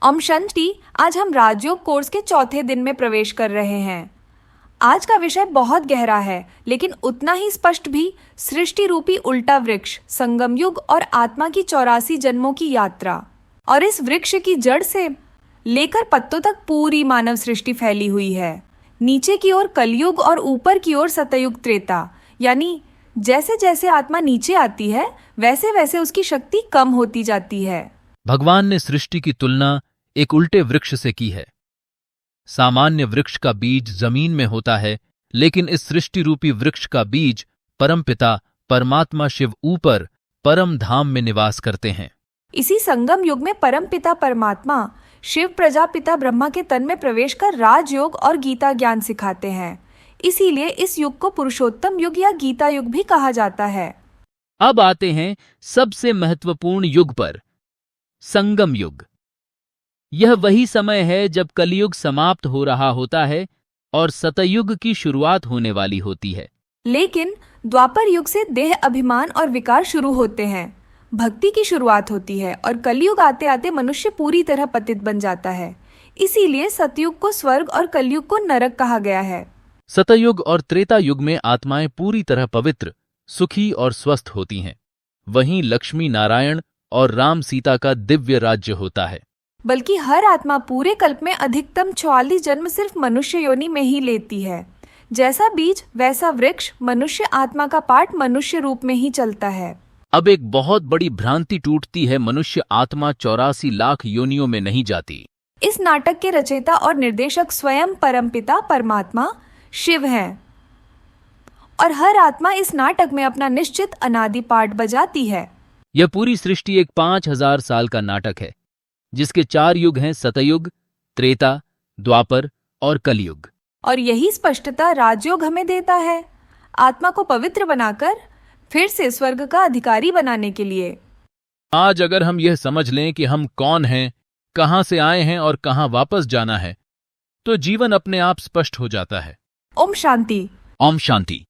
ओम शांति। आज हम राजयोग कोर्स के चौथे दिन में प्रवेश कर रहे हैं। आज का विषय बहुत गहरा है, लेकिन उतना ही स्पष्ट भी। सृष्टि रूपी उल्टा वृक्ष, संगम युग और आत्मा की 84 जन्मों की यात्रा। और इस वृक्ष की जड़ से लेकर पत्तों तक पूरी मानव सृष्टि फैली हुई है। नीचे की ओर कलयुग और ऊपर की ओर सतयुग त्रेता। यानी जैसे जैसे आत्मा नीचे आती है, वैसे वैसे उसकी शक्ति कम होती जाती है। भगवान ने सृष्टि की तुलना एक उल्टे वृक्ष से की है। सामान्य वृक्ष का बीज जमीन में होता है, लेकिन इस सृष्टि रूपी वृक्ष का बीज परमपिता परमात्मा शिव ऊपर परम धाम में निवास करते हैं। इसी संगम युग में परमपिता परमात्मा शिव प्रजापिता ब्रह्मा के तन में प्रवेश कर राजयोग और गीता ज्ञान सिखाते हैं। इसीलिए इस युग को पुरुषोत्तम युग या गीता युग भी कहा जाता है। अब आते हैं सबसे महत्वपूर्ण युग पर, संगम युग। यह वही समय है जब कलयुग समाप्त हो रहा होता है और सतयुग की शुरुआत होने वाली होती है। लेकिन द्वापर युग से देह अभिमान और विकार शुरू होते हैं, भक्ति की शुरुआत होती है और कलयुग आते आते मनुष्य पूरी तरह पतित बन जाता है। इसीलिए सतयुग को स्वर्ग और कलयुग को नरक कहा गया है। सतयुग और त्रेता युग में आत्माएं पूरी तरह पवित्र, सुखी और स्वस्थ होती हैं। वहीं लक्ष्मी नारायण और राम सीता का दिव्य राज्य होता है। बल्कि हर आत्मा पूरे कल्प में अधिकतम 44 जन्म सिर्फ मनुष्य योनि में ही लेती है। जैसा बीज वैसा वृक्ष, मनुष्य आत्मा का पाठ मनुष्य रूप में ही चलता है। अब एक बहुत बड़ी भ्रांति टूटती है, मनुष्य आत्मा 84 लाख योनियों में नहीं जाती। इस नाटक के रचयिता और निर्देशक स्वयं परमपिता परमात्मा शिव हैं और हर आत्मा इस नाटक में अपना निश्चित अनादि पाठ बजाती है। यह पूरी सृष्टि एक 5000 साल का नाटक है, जिसके 4 युग हैं, सतयुग, त्रेता, द्वापर और कलयुग। और यही स्पष्टता राजयोग हमें देता है, आत्मा को पवित्र बनाकर फिर से स्वर्ग का अधिकारी बनाने के लिए। आज अगर हम यह समझ लें कि हम कौन हैं, कहां से आए हैं और कहां वापस जाना है, तो जीवन अपने आप स्पष्ट हो जाता है। ओम शांति। ओम शांति।